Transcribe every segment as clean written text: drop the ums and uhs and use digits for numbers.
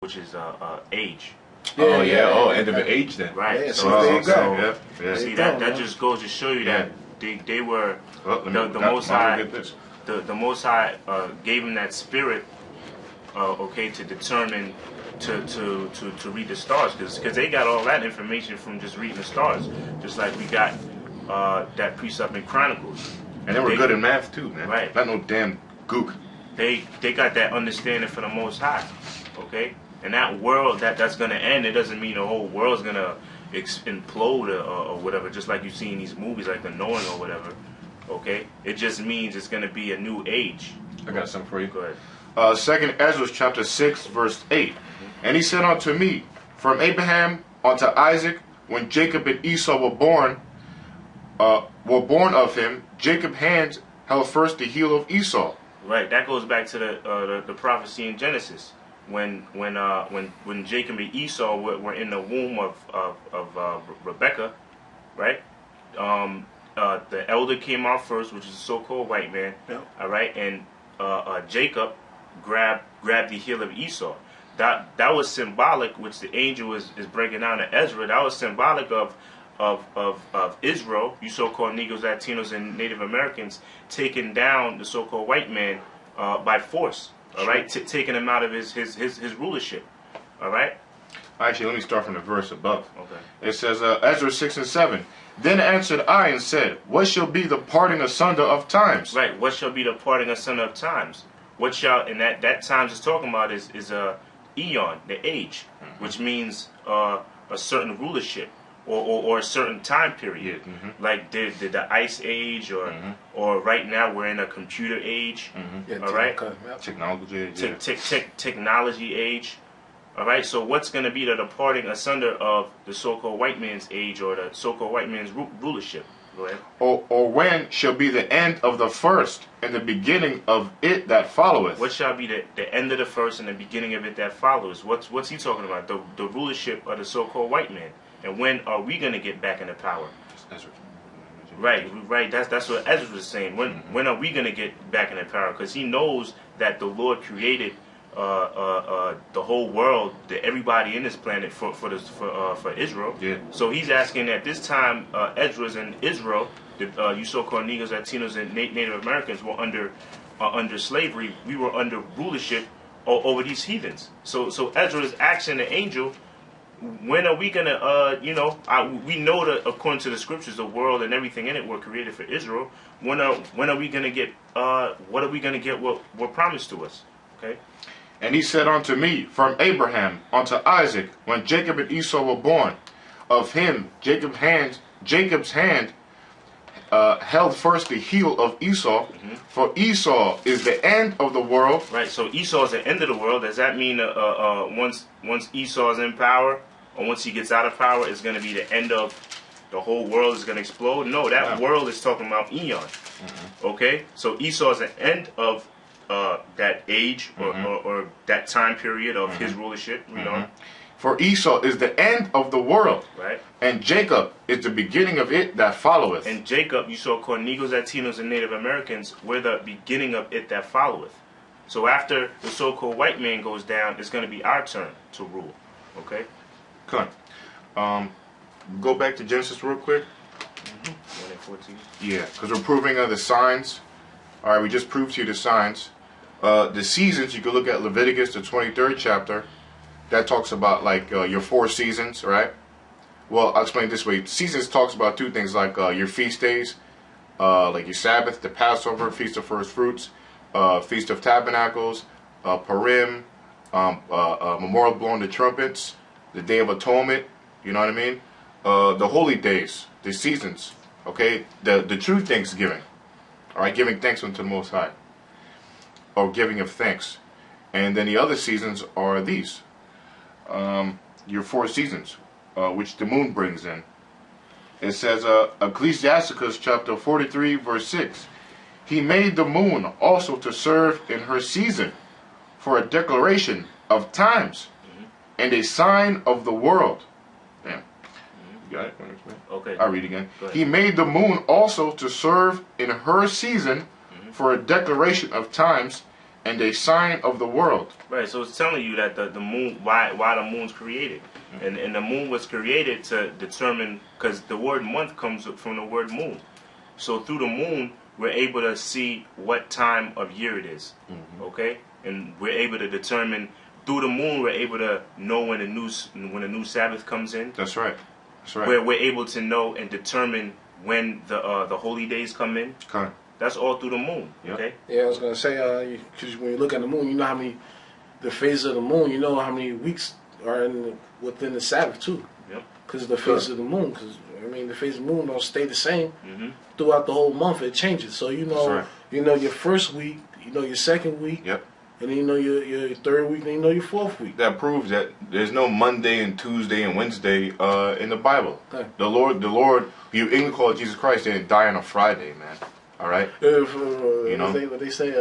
which is age. Oh yeah. Oh, end of the age then. Right. Yeah, so there you go. So, yeah. See that just goes to show you that they were the Most High. The Most High gave him that spirit, okay, to determine to read the stars, because they got all that information from just reading the stars, just like we got that precept in Chronicles. And they were good in math too, man. Right. Not no damn gook. They got that understanding for the Most High, okay. And that world that's gonna end, it doesn't mean the whole world's gonna implode or whatever. Just like you see in these movies, like the Knowing or whatever. Okay, it just means it's gonna be a new age. I got something for you. Go ahead. 2nd Ezra chapter 6 verse 8. And he said unto me, from Abraham unto Isaac, when Jacob and Esau were born of him, Jacob's hands held first the heel of Esau. Right. That goes back to the prophecy in Genesis, when Jacob and Esau were in the womb of Rebekah, right? The elder came out first, which is the so-called white man. Yep. All right, and Jacob grabbed the heel of Esau. That was symbolic, which the angel is breaking down to Ezra. That was symbolic of Israel, you so-called Negroes, Latinos, and Native Americans, taking down the so-called white man by force. All right, taking him out of his rulership. All right. Actually, let me start from the verse above. Okay. It says, Ezra 6 and 7. Then answered I and said, what shall be the parting asunder of times? Right. What shall be the parting asunder of times? What shall, and that times is talking about is eon, the age, which means a certain rulership or a certain time period. Like the ice age, or right now we're in a computer age. All right. Technology age. Technology age. All right, so what's going to be the departing asunder of the so-called white man's age, or the so-called white man's rulership? Go ahead. Or when shall be the end of the first, and the beginning of it that followeth? What shall be the end of the first and the beginning of it that follows? What's he talking about? The rulership of the so-called white man. And when are we going to get back into power? Ezra. Right. That's what Ezra was saying. When are we going to get back into power? Because he knows that the Lord created the whole world, everybody in this planet for Israel. Yeah. So he's asking at this time, Ezra's in Israel, you so-called Negroes, Latinos, and Native Americans were under slavery. We were under rulership over these heathens. So Ezra is asking the angel, when are we gonna, we know that according to the scriptures, the world and everything in it were created for Israel. When are we gonna get? What are we gonna get? What promised to us? Okay. And he said unto me, from Abraham unto Isaac, when Jacob and Esau were born, of him Jacob's hand held first the heel of Esau, for Esau is the end of the world. Right. So Esau is the end of the world. Does that mean once Esau is in power, or once he gets out of power, it's going to be the end of the whole world is going to explode? No, that world is talking about eon. Okay. So Esau is the end of that age or that time period of his rulership, you know. For Esau is the end of the world, right? And Jacob is the beginning of it that followeth. And Jacob, you so-called Negroes, Latinos, and Native Americans, we're the beginning of it that followeth. So after the so-called white man goes down, it's going to be our turn to rule. Okay? Come on. Go back to Genesis real quick. 1 and 14. Yeah, because we're proving the signs. All right, we just proved to you the signs. The seasons, you can look at Leviticus, the 23rd chapter. That talks about like your 4 seasons, right? Well, I'll explain it this way. Seasons talks about 2 things, like your feast days, like your Sabbath, the Passover, Feast of First Fruits, Feast of Tabernacles, Purim, Memorial blowing the trumpets, the Day of Atonement, you know what I mean? The holy days, the seasons, okay? The true Thanksgiving, all right? Giving thanks unto the Most High, or giving of thanks. And then the other seasons are these. Your 4 seasons, which the moon brings in. It says, Ecclesiasticus chapter 43, verse 6. He made the moon also to serve in her season for a declaration of times and a sign of the world. Damn. You got it? Okay. I'll read again. He made the moon also to serve in her season for a declaration of times and a sign of the world. Right, so it's telling you that the moon, why the moon's created, and the moon was created to determine, because the word month comes from the word moon. So through the moon, we're able to see what time of year it is. Okay, and we're able to determine through the moon. We're able to know when a new Sabbath comes in. That's right. That's right. Where we're able to know and determine when the holy days come in. Okay. That's all through the moon. Yep. Okay. Yeah, I was gonna say, because when you look at the moon, you know how many the phases of the moon. You know how many weeks are within the Sabbath too. Yep. Because the phase of the moon. Because I mean, the phase of the moon don't stay the same Mm-hmm. throughout the whole month. It changes. So you know, That's right. you know your first week, you know your second week, Yep. and then you know your third week, and you know your fourth week. That proves that there's no Monday and Tuesday and Wednesday in the Bible. Okay. The Lord, you English call Jesus Christ, didn't die on a Friday, man. All right. You know? what they say,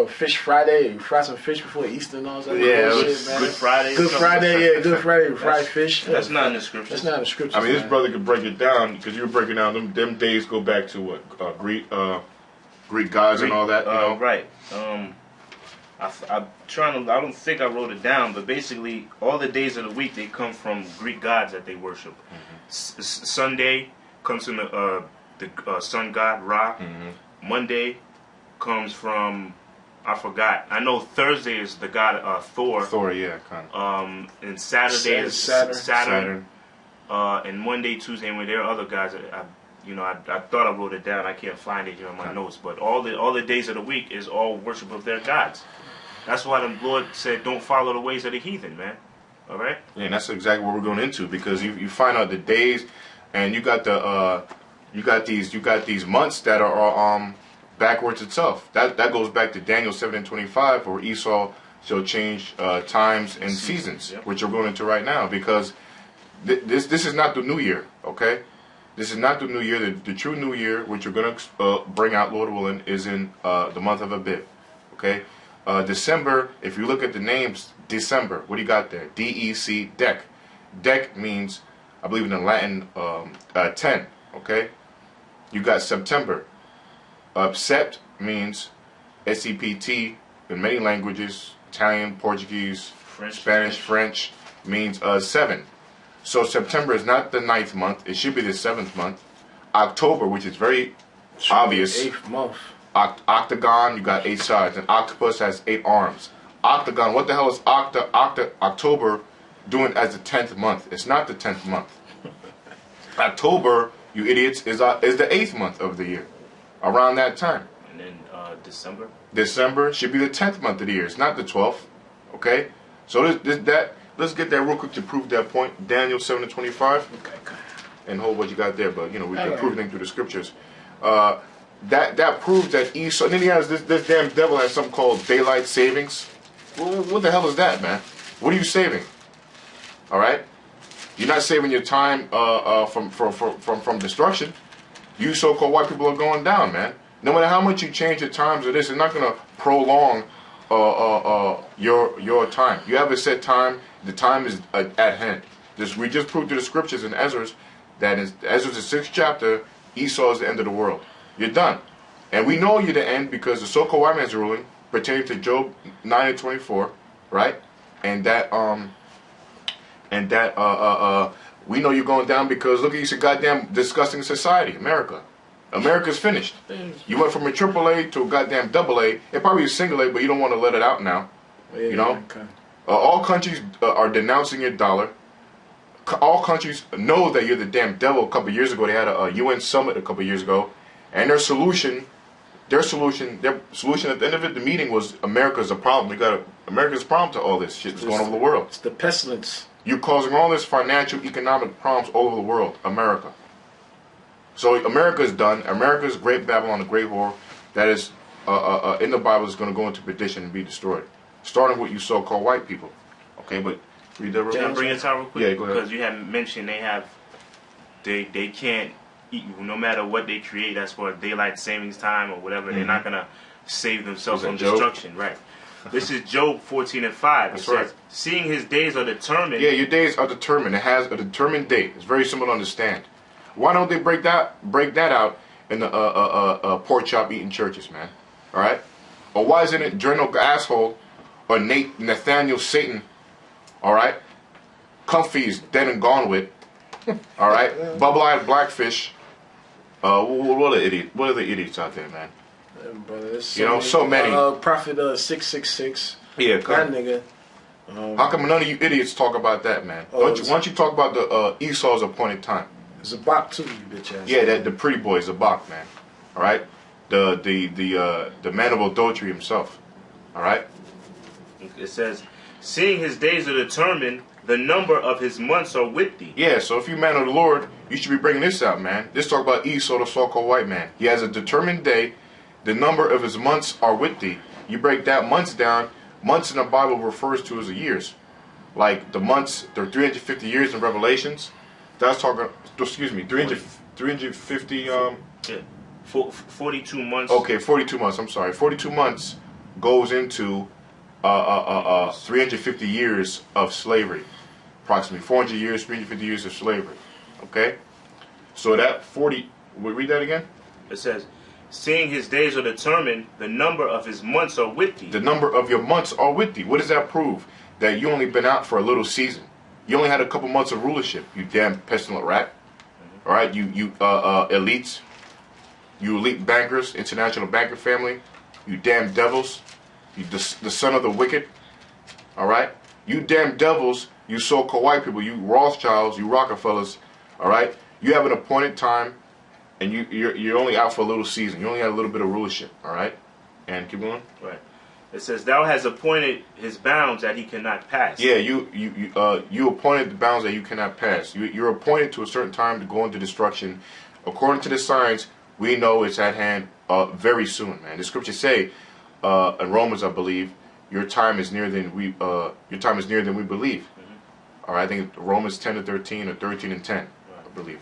Fish Friday, you fry some fish before Easter and all that. Yeah, bullshit, man. Good Friday. Good Friday, yeah, Good Friday, fried fish. That's not in the scriptures. That's not in the scriptures. I mean, this man. brother could break it down because you were breaking down them days go back to what Greek gods and all that. You know, Right. I'm trying to. I don't think I wrote it down, but basically, all the days of the week they come from Greek gods that they worship. Sunday comes from the sun god Ra. Monday comes from, I forgot. I know Thursday is the god Thor. Thor, yeah, kind of. And Saturday is Saturn. And Monday, Tuesday, and there are other guys that I thought I wrote it down. I can't find it here in my notes. But all the days of the week is all worship of their gods. That's why the Lord said, "Don't follow the ways of the heathen, man." All right. Yeah, and that's exactly what we're going into because you find out the days, and you got these months that are backwards itself. That goes back to Daniel 7:25, where Esau shall change times and seasons, Yep. which we're going into right now because this is not the new year, okay? This is not the new year. The true new year, which we're going to bring out, Lord willing, is in the month of Abib, okay? December, if you look at the names, December, what do you got there? D-E-C, Dec. Dec means, I believe in the Latin, 10, okay? You got September. Sept means S-E-P-T in many languages, Italian, Portuguese, Spanish, French, means 7. So September is not the 9th month. It should be the 7th month. October, which is very obvious. 8th month. Octagon, you got 8 sides. An octopus has 8 arms. Octagon, what the hell is October doing as the 10th month? It's not the 10th month. October, you idiots, is the 8th month of the year. Around that time. And then December. December should be the 10th month of the year. It's not the 12th. Okay? So let's get that real quick to prove that point. Daniel 7:25. Okay. And hold what you got there, but we can prove things through the scriptures. That proves that Esau. And then he has this damn devil has something called daylight savings. Well, what the hell is that, man? What are you saving? All right, you're not saving your time from destruction. You so-called white people are going down, man. No matter how much you change your times or this, it's not going to prolong your time. You have a set time. The time is at hand. We just proved through the scriptures in Ezra's that in Ezra's the 6th chapter, Esau is the end of the world. You're done. And we know you're the end because the so-called white man's ruling pertaining to Job 9:24, right? And that we know you're going down because look at you, goddamn disgusting society, America. America's finished. You went from a AAA to a goddamn AA. It probably is single A, but you don't want to let it out now. Yeah, You know? Okay. All countries are denouncing your dollar. All countries know that you're the damn devil. A couple of years ago, they had a UN summit a couple of years ago, and their solution at the end of it, the meeting was America's a problem. America's a problem to all this shit that's going over the world. It's the pestilence. You're causing all this financial, economic problems all over the world, America. So America's done. America's great Babylon, the great whore, that is in the Bible is going to go into perdition and be destroyed. Starting with you so-called white people. Okay, but read that real Can I quick. bring it out real quick? Yeah, go ahead. Because you had mentioned they can't eat, no matter what they create. That's for daylight savings time or whatever. They're not gonna save themselves Was from that Job? destruction, right? This is Job 14:5. It That's says, right. "Seeing his days are determined." Yeah, your days are determined. It has a determined date. It's very simple to understand. Why don't they break that out in the pork chop eating churches, man? All right. Or why isn't it Journal Asshole or Nathaniel Satan? All right. Comfy is dead and gone with. All right. Bubble-eyed Blackfish. What are idiots? What are the idiots out there, man? Brother, So many. Prophet 666. Yeah, that nigga. How come none of you idiots talk about that, man? Why don't you talk about the Esau's appointed time? Zabak too, you bitch ass. Yeah, that the pretty boy Zabak, man. All right, the man of adultery himself. All right. It says, seeing his days are determined, the number of his months are with thee. Yeah, so if you man of the Lord, you should be bringing this out, man. This talk about Esau, the so-called white man. He has a determined day. The number of his months are with thee. You break that months down. Months in the Bible refers to as years. Like the months, there are 350 years in Revelations. That's talking, excuse me, 350, yeah. 42 months. Okay, 42 months, I'm sorry. 42 months goes into 350 years of slavery. Approximately 400 years, 350 years of slavery. Okay? So that 40, we read that again? It says, seeing his days are determined, the number of his months are with thee. The number of your months are with thee. What does that prove? That you only been out for a little season. You only had a couple months of rulership, you damn pestilent rat. All right, you elites, you elite bankers, international banker family, you damn devils, you the son of the wicked. All right, you damn devils, you so-called white people, you Rothschilds, you Rockefellers. All right, you have an appointed time, and you're only out for a little season. You only had a little bit of rulership. All right, and keep going. Right. It says, thou hast appointed his bounds that he cannot pass. Yeah, you appointed the bounds that you cannot pass. You're appointed to a certain time to go into destruction. According to the signs, we know it's at hand very soon, man. The scriptures say in Romans, I believe, your time is nearer than we believe. Mm-hmm. All right, I think Romans 10-13 or 13-10, right. I believe.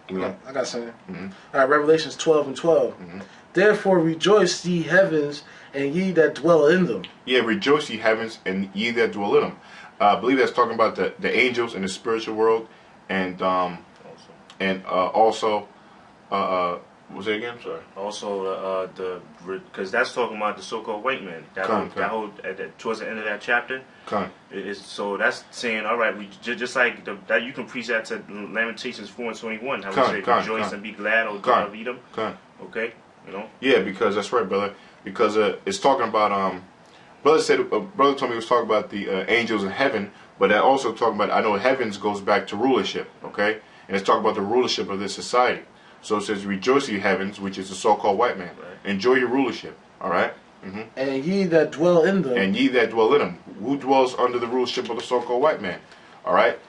I got something. Mm-hmm. All right, Revelations 12:12. Mm-hmm. Therefore rejoice, ye heavens, and ye that dwell in them. Yeah, rejoice, ye heavens, and ye that dwell in them. I believe that's talking about the angels in the spiritual world, and also, what was it again? Sorry. Also, because that's talking about the so-called white man. That whole towards the end of that chapter. So that's saying, all right, we just like that you can preach that to Lamentations 4:21. How we say rejoice and be glad, O God of Edom. Okay, you know. Yeah, because that's right, brother. Because it's talking about brother told me he was talking about the angels in heaven, but that also talking about, I know heavens goes back to rulership, okay, and it's talking about the rulership of this society. So it says, rejoice, ye heavens, which is the so-called white man. Right. Enjoy your rulership, all right? Mm-hmm. And ye that dwell in them. And ye that dwell in them. Who dwells under the rulership of the so-called white man? All right?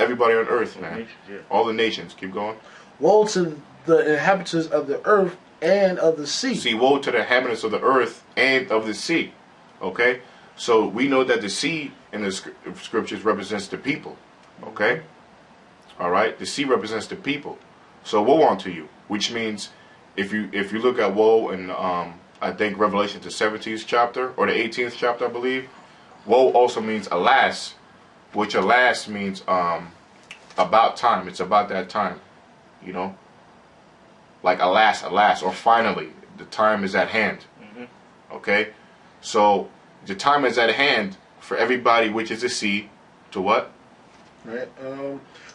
Everybody on earth, man. Yeah. All the nations. Keep going. Woe to the inhabitants of the earth and of the sea. See, woe to the inhabitants of the earth and of the sea. Okay? So we know that the sea in the scriptures represents the people. Okay? All right? The sea represents the people. So woe unto you, which means if you look at woe in I think Revelation the 17th chapter or the 18th chapter, I believe, woe also means alas, which alas means about time. It's about that time, you know, like alas, or finally, the time is at hand. Mm-hmm. Okay, so the time is at hand for everybody, which is the sea, to what? Right.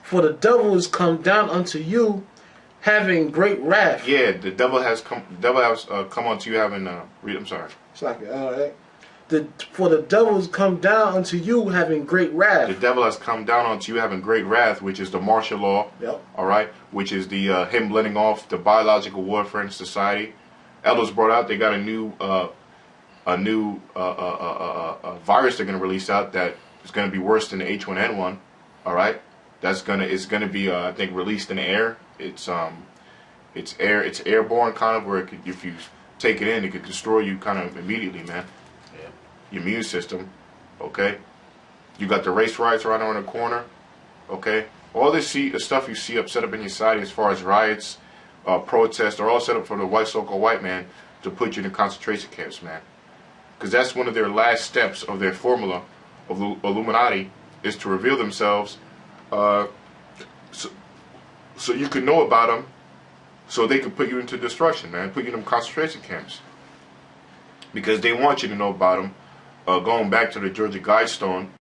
For the devil is come down unto you, having great wrath. Yeah, the devil has come. Come unto you having. I'm sorry. It's like all right. For the devil has come down unto you having great wrath. The devil has come down unto you having great wrath, which is the martial law. Yep. All right, which is the him letting off the biological warfare in society. Elders brought out. They got a new virus they're going to release out that is going to be worse than the H1N1. All right, it's going to be I think released in the air. It's airborne kind of, where it could, if you take it in, it could destroy you kind of immediately, man. Yeah. Your immune system, okay. You got the race riots right around the corner, okay. All this stuff you see set up in your society as far as riots, protests, are all set up for the white so-called white man to put you in the concentration camps, man. Because that's one of their last steps of their formula of the Illuminati, is to reveal themselves. So you could know about them, so they could put you into destruction, man. Put you in them concentration camps. because they want you to know about them. Going back to the Georgia Guidestone,